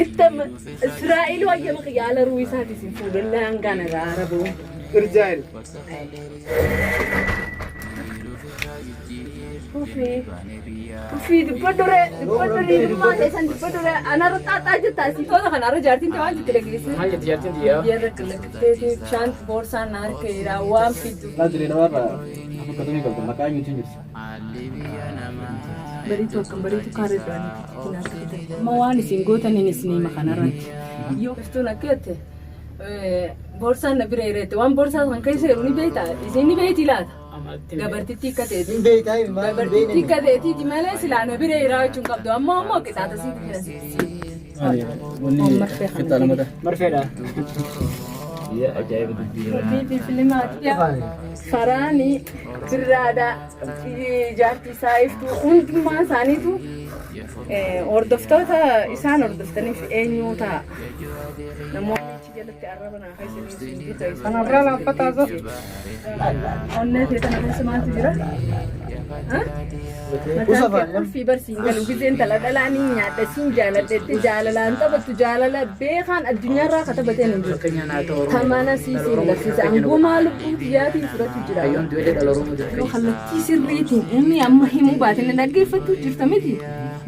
حتى إسرائيل ويا الخيال رويسات يسفون الله أن كان العرب رجال وفي دبدورة ما لسان دبدورة أنا رتعت أجت تاسي تونا خنا رجعتين تواجد تلاقيه هاي جاتين ديا يرك لك تيجي شان بورسا نار كيرا وام في لا أدري أنا مرة أنا كتبني قبل ما كان يمكن بريتو كارد باني مواني سينغوتا نينسني مخانا رات يو كفتونا كيته بورسا نبريرت وان بورسا كان كيسيروني بيتا إزيني بيتي لا gabartittii akka ta'eeti gabartittii akka ta'eeti malee silaa na bira irraa jechuun qabdu ammoo qixaata siiti مرفيدا يا عجائب في فيلمات faraani birraadha jaartii saayiftu hundumaa isaaniitu hordoftoota isaan hordoftaniif eenyu ta'a namoonni achi jalatti arraba naa keessanii kanarraa laaffataa so onnee keessan keessa maaltu jira mataan fi barsiin galu gizeen tala dhalaanii nyaadha siin jaaladhetti jaalalaan taphattu jaalala beekaan addunyaarraa katabateen hin jiru tamana siisiin laffisa angumaa lubbuu tiyyaatiin fudhatu jira yoo kallattii sirriitiin inni amma himuu baatin dhaggeeffatu jirta miti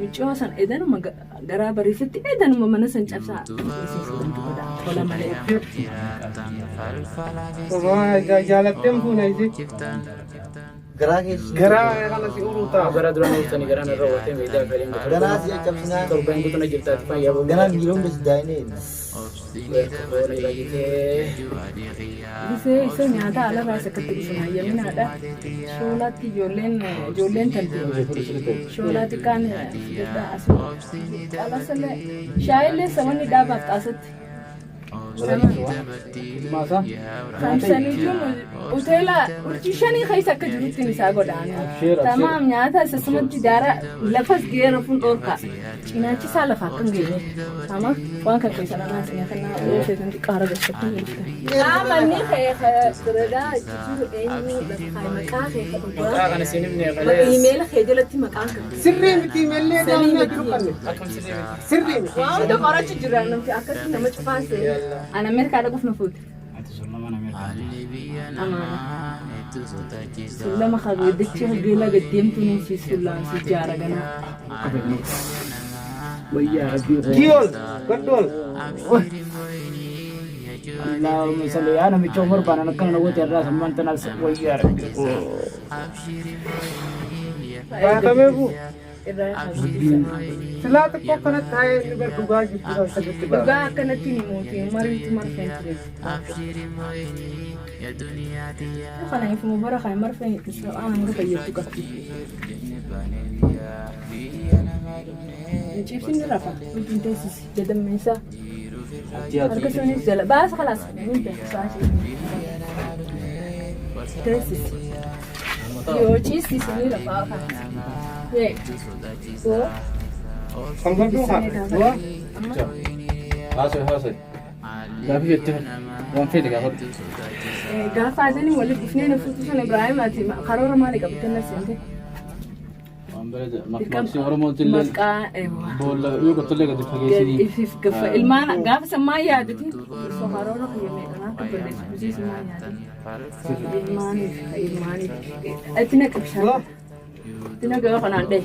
miccoo san edanuma garaa bariifitti edanuma mana san cabsaa tola malee jaalatteen fuuna isi garaa kana si uruuta gara duraan uffani gara narra wate meedaa fedhin ganaa si cabsinaa torban gutuna jirtaati fayyaa boona ganaa miiloon bes daa'ine Bisa nyaata alaabaa sakatti dhufuma yaaminaadha. Shoolaatti ijoolleen tanti shoolaatti kaan fidadhaa asii qalasallee shaayillee samanni dhaabaaf xaasatti. maasa Samsanii kun hoteela urjii shanii keessa akka jirutti isaa godhaani. Tamaam nyaata sasumatti daara lafas geera fun dhorka. Cinaachi isaa lafa akka hin geenye. Ama waan kan keessa namaa sinyaa kan naa oofeetan qaara gashatti jirti. Manni keessa jiru eenyu maqaa keessa maqaa kana sinimne qalee iimeela kee jalatti maqaan kan sirrii miti imeellee daawwannaa jiru qabne akkam sirrii miti sirrii miti waan hunda qorachi jira namti akkasii nama cufaase ana Ameerikaa dhaquuf na fuute. Sullama kabeedichi hageela gaddeemtu nuufi sullaan si jaara ganaa. wayyaa rabbii diyool gaddool Allahumma salli ala namicha Umar bana akkana nawwati irraa samman tanal wayyaa rabbii baatameefu Irraa kabeedicha. silaa xiqqoo akkanatti taa'ee inni bar dhugaa jirtu sagatti bara Dhugaa akkanatti ni mootii mariitu marfeen ture. Kana ifuma bara kan marfeen isa hanga fayyadu qabdi. Ciibsiin ni rafa. Hojii teessis jedhameessa. Harka sunis jala baasa kalaas hundi saasii. Teessis. Yoo ciibsis ni rafa kan. Yee. So. kan garduu haa waa haasoi gaafi jettee waan fedhe gaafadhu Gaafa adanii waliif dhufnee nufuutu sana Ibrahim ati karoora maalii qabattee na seente? waan bareeda maqaan oromootillee Maqaa boolla yoo qottollee gadi fageessinii ifif gaffa ilmaan gaafa sammaa yaadati osoo karoora fayyamee kanaa akka balleessu bisii sammaa yaadati ilmaaniif itti na qabshaa itti na gaafa kanaan dhahe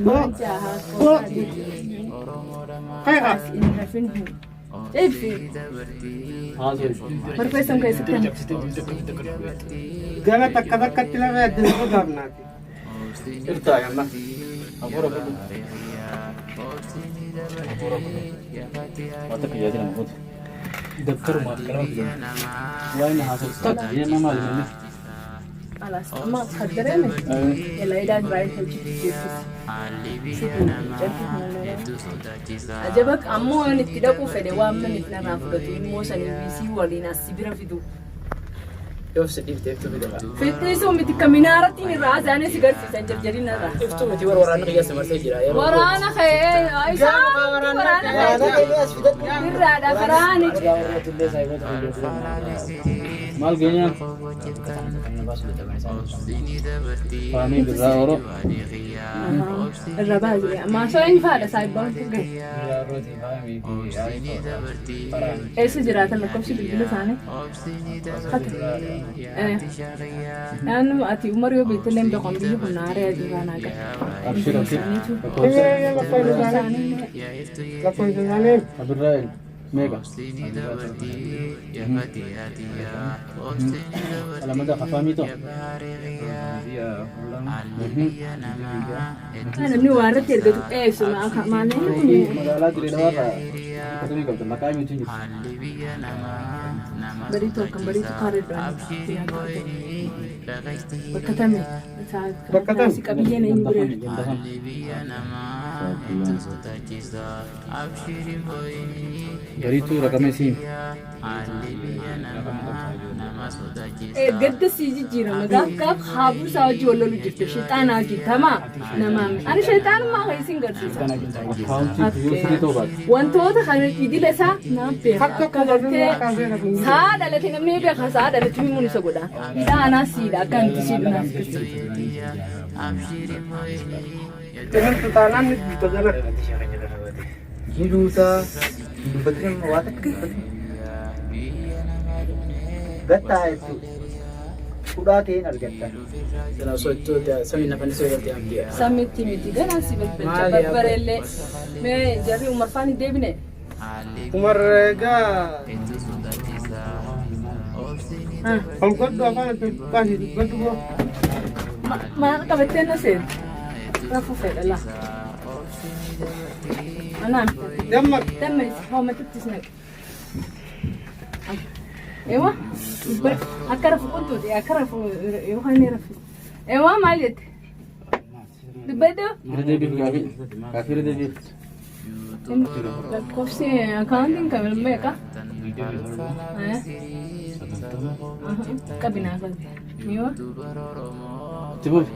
maal jaahaa kootaati in rafin hin eebsi haasoi barfeessan keessatti gana takka takkatti lafa addunyaa gaafnaati irtaa yamma hafuura fudhu wata kiyyaati nama fuutu dakkarumaaf kanama fidan waa inni haasoi takka yemma maali namni alas amma kaddareeme elaidaa Ibrahim hojjetu ajabak ammoo waan itti dhaquu fedhe waan manni narraa fudhatu immoo sanii biisii waliin asii bira fidu. yoo si dhiifteeftu fidama Fitnisuu miti kaminaarattiin irraa asaanii si garsiisan jarjariin irraa. iftu miti waraana qiyyaasa marsee jira yeroo Waraana ka'ee Waraana keenye as fidadhu. Irraadha karaani. Maal geenyaa? Faamii birraa oro. Irra baay'ee maasoo eenyu faadha saayibbaan ga'e. Eessa jiraatan lakkoofsi bilbila isaanii? Naannoo ati umar yoo beektillee beekan biyyi kun naaree adii baanaa ga'a. Abshir abshir. Lakkoofsa isaanii. Abirraa meeqa? Alamada faamii too. Namni waa irratti ergatu eebsu maallee Magaalaa Dirreedhawaarraa akkasumii qabda maqaa miti jiru. bariitu akkam bariitu kaareedhaan bakka tame Bakka tame? si qabiyyeen eenyu biree Bariituu raqamee siin. gadda sii jijjiirama gaaf haabuu isaa hojii wal lolu jirte sheexaanaa hojjetamaa namaame ani sheexaanummaa kan isin garsiisa Akkaawuntii yoo sirrii ta'uu baate. wantoota kana idila isaa naaf beeka Akka akka gartee saa dhalate namni beeka saa dhalate himuun isa godha hidhaanaa siidha akka anti siidhu naaf garsiisa. Dengan tutanan ni bagaimana? Hiduuta dubbatiin waa takka gattaa jechuudha. Fudhaa ta'een argatta. Kalau sochoota samii nafani sochoota ambiya. Samitti miti ganaan si balbalcha barbareellee mee jarri umarfaan hin deebine. Umar ga Om kodo apa tu kasih kodo bo. Maal qabattee na seetu rafuu fedhala. Anaan Jammak. dammees hoomatittis naqe. Ewa akka rafu quntuuti akka rafu yookaan ni rafu. Ewa maal jette? Dubbadde Irra deebiif gaafii. Gaafii irra deebiif. lakkoofsi akaawuntiin kan meeqa? Qabinaa kan mi'oo. Itti fufi.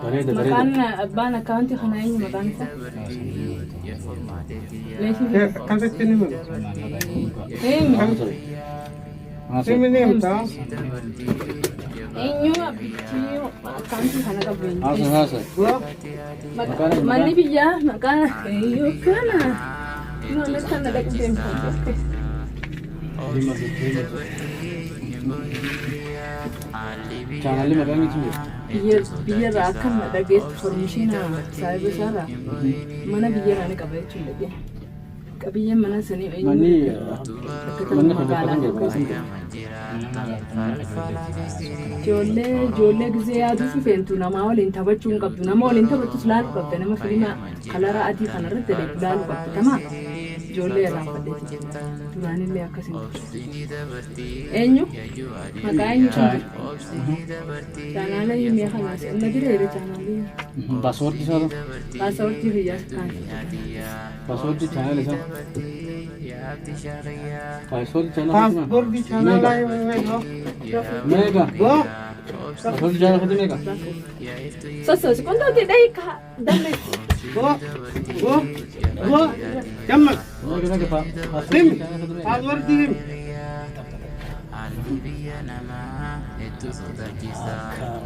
Bareeda bareeda. Maqaan abbaan akaawuntii kanaa eenyu maqaan isaa? Kasih ni mana? Eenyu? Sini ni mana? Eenyu abbichii akaawuntii kana qabu eenyu? Haasa haasa. Manni biyyaa maqaan eenyu kana? Mana kana dhaqu deemtu. Chaanalli maqaan miti jiru. Biyyarraa akkan dhageessu formishiina saayiba isaarraa mana biyyarraa ni qaba jechuun dhagee. Qabiyyeen mana sanii Manni manni magaalaa fagaataan tokko jedhama. ijoollee gizee yaaduu fi feentu namaa waliin taphachuu hin qabdu nama waliin taphattus laaluu qabda nama filima kalara adii kanarratti laaluu qabda tamaa ijoollee irraan fadheeti duraanillee akkasiin eenyu maqaa eenyu kan jiru chaanaalee himee kanaas inni direere chaanaalee Paaswoordi isaa ta'u. paasawortii biyyaas kaan Paaswoordi chaanal isaa. Paaswoordi chaanal isaa. Paspor di sana lah yang Meeqa? Bo. Paaswoordi chaanal isaa meeqa? sosoos quntooti dhahiika dammeessi Bo. Bo. Bo. Jammak. Meeqa meeqa Sim. paaswoordi chaanal isaa meeqa?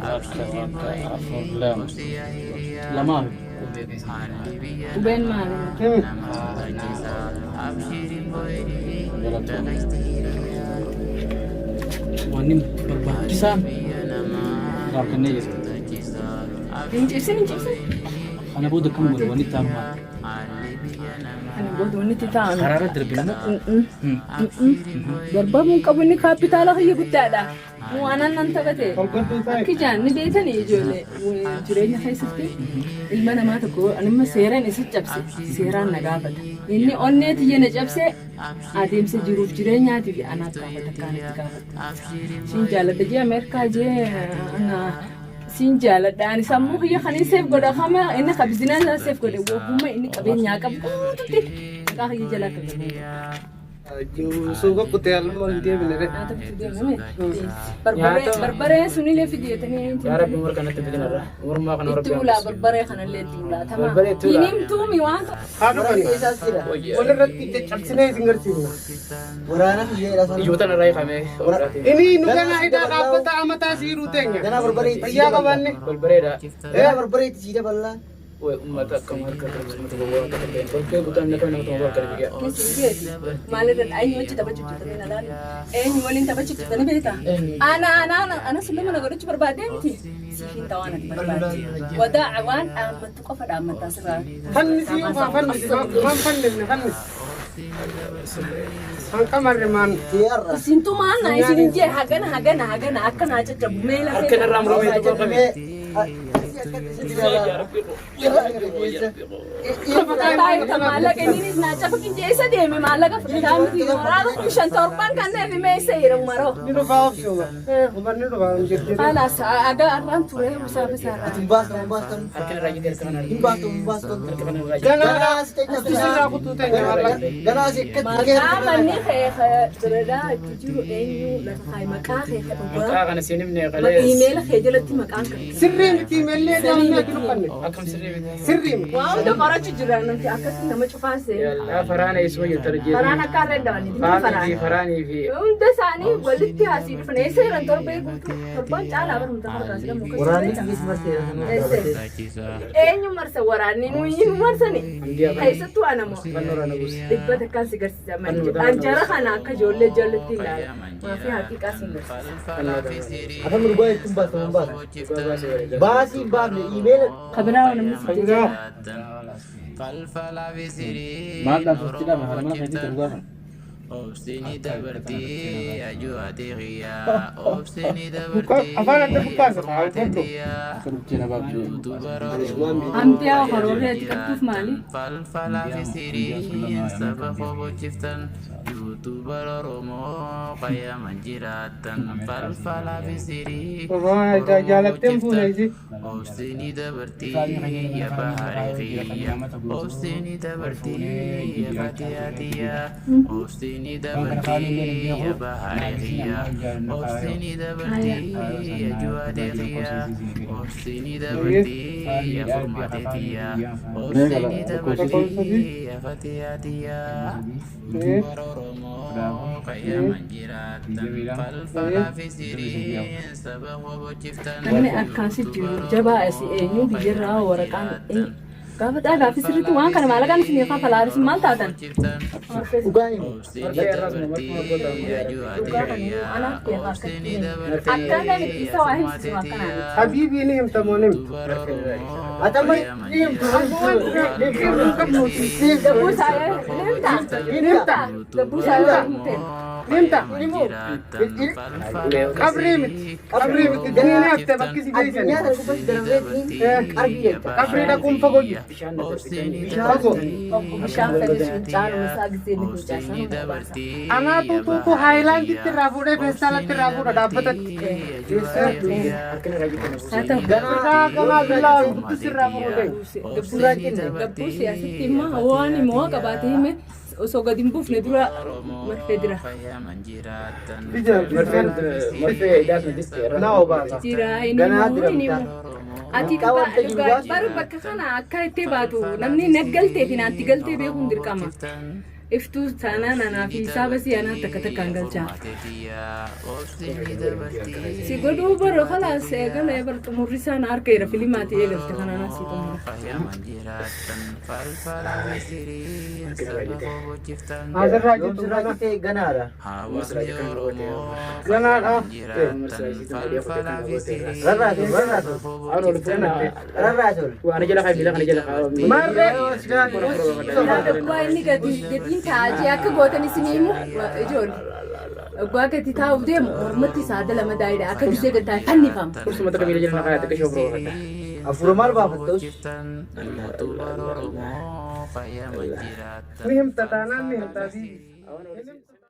Paspor di sim. Lamaa. qubeen maali Sim. Wanni barbaachisaan gaaf kennee jira. hin cibsin Kana booda akkam godhu wanni itti aanu maali? ani booda wanni itti ta'an Karaarra darbina barbaaduun qabu inni kaapitaala kiyya guddaadha waan nan taphate Om kodo saya. akki jaan ni beekanii ijoollee jireenya keessatti ilma namaa tokko anima seeraan isa cabse seeraan na gaafata inni onnee tiyya na cabse adeemsa jiruuf jireenyaatiif anaaf gaafata akkaanitti gaafata siin jaaladha jee ameerikaa jee siin jaaladha ani sammuu kiyya kan inni seef godha kama inni kabzinaa isaa seef godhe wogummaa inni qabeenyaa qabu guututti maqaa kiyya jalaa qabate Suuqa qotee almoo hin deemne re. Haa ta'u deemame. Barbaree sunillee fideetanii yaa rabbi umur kanatti fidinarra umurmaa kana itti rabbi ulaa barbaree kanallee itti ulaa tamaa. Barbaree itti ulaa. Hiniimtuumi waan ta'u. Haa dhufani. Isaas jira. Walirratti caccabsinee isin garsiifna. Waraana biyyeedha sana. iyyootan irraa hiikamee Inni nu ganaa hidhaa dhaabbata amataa siiruu teenya. Ganaa barbareetti. Fayyaa qabaanne. balbareedha Ganaa barbareetti siida bal'aa. ummata akkam harka kan uummata gowwaa akka ta'e kolfee guutaan lafa nama tokko akka biyya Maalirra eenyu wajji taphachuutti ta'e na laala. Eenyu waliin taphachuutti ta'e beekta. Ana sulama na godhachu barbaadee miti. Siifin ta'aan ati barbaadde. Wadaa waan dhaammattu qofa dhaammattaa sirraa. Fannisi yoo fannisi waan fannifne fannisi. Hanqamarri maan. Tiyyaarra. Isintu maal na isin jee hagana akka naa caccabu mee lafee. harka narraa muramee tokko qabee Maallaqa inni naacha fakkiinjeessa deeme maallaqa fudhataa miti waraana 5,000 kanneen meessa yeroo maroo. Ni dhufaa obsuuba. Uummanni dhufaa hin jirti. Haalaas agaa arraan ture bisaa bisaarraa. Hin baastamu hin baastamu. harka narraa jigee harka kanarraa Hin baastamu hin baastamu. harka kanarraa Ganaadhaas sirraa kutuu teenya maallaqa. Ganaa si akkatti Maqaa manni keessa bireedaa itti jiru eenyu lafa kaayi maqaa keessa maqaa dhugaa. kana siin himne qalee Iimeela kee jalatti maqaan kan. Sirrii miti meellee daawwannee jiru kanne. akkam sirrii miti Sirrii miti. Waa hunda qorachu jira nuti akkasii nama cufaasee. yallaa faraana isuma jettar Faraan jeetu akka harreen dawanii faamii fi faraan. faraanii fi Hunda isaanii walitti haasii dhufan eessa jiran torbee guutuu torban caalaa barumsa fardaas jedhamu. Waraanni bilis marseera. Eenyu marsa waraanni nuyi nu marsani. Keessattuu anamoo. fannoo raanagus Dhibbata akkaan si garsiisa malee. Anjara kana akka ijoollee ijoollatti ilaala. Maafii haqiiqaa si garsiisa. Akka mirgaa jechuun baastamu hin baastamu. Baasii hin baafne iimeela. Kabiraa namni si Fayyaa. Maal dhaabbachuudhaaf haala mana keessatti dhugaa kan. Afaan adda bukkaasa haa godhu. Akka dubbiin abaabduu. Amtiyaa horooree ati qabduuf maali? Waan jaalatteen fuuna isi. Namni akkasitti jiru jabaa asii eenyu biyyarraa waraqaan gaafa gaaffii sirriitti waan kana maallaqaan isin yookaan falaaris maal taatan? Dhugaa himu. Akka namitti isa waa himsisu akkanaan. Habiibii ni himtamoo ni himtu. Atama ni himtu. Gabbuu isaa himta. Gabbuu isaa himte. Nimta. Qabrii miti. Qabrii miti. Danii ni hafte bakki si geessani. Addunyaa kana gubbatti darbeetiin qarbii jecha. Qabrii dhaquun fagoo jira. Fagoo. Bishaan fayyisuun caaluma isaa gisee ni fincaasa. Anaatu tuutu haayilaanditti irraa fuudhee feestaalatti irraa fuudha dhaabbatatti. Haa ta'u. Ganaa ganaa bilaa guddisi irraa fuudhee. Gabbuu siyaasatti immoo waan immoo qabaatee hime osoo gadi hin buufne dura marfee jira. marfee idaasuma disteera Naa obaasa. Jira inni immoo ati dhugaa baru bakka kana akka itti baatu namni naggaltee fi naatti galtee beekuun dirqama. Iftuu taanaan anaa fi saaba siyaanaa takka takkaan galchaa. Si godhuu bara khalaas eegala bar xumurri isaan harka jira filimaati eegalte kanaan asii xumura. Asirraa jirtu Sirraa kana. kitee ganaadha. Ganaadha. Rarraasol rarraasol. Rarraasol. waan jala kaa miila kana jala kaa Marree. Dhugaa inni gatiin taa'aa akka gootan isin himu ijoollee. Dhugaa gati taa'uuf deemu mormatti saada lama daa'idha akka gisee gadi taa'e fannifama. kursuma takka miila jala kaa takka shofroo fakkaata Afura maal baafattus? Ni himta taanaan ni himtaa fi.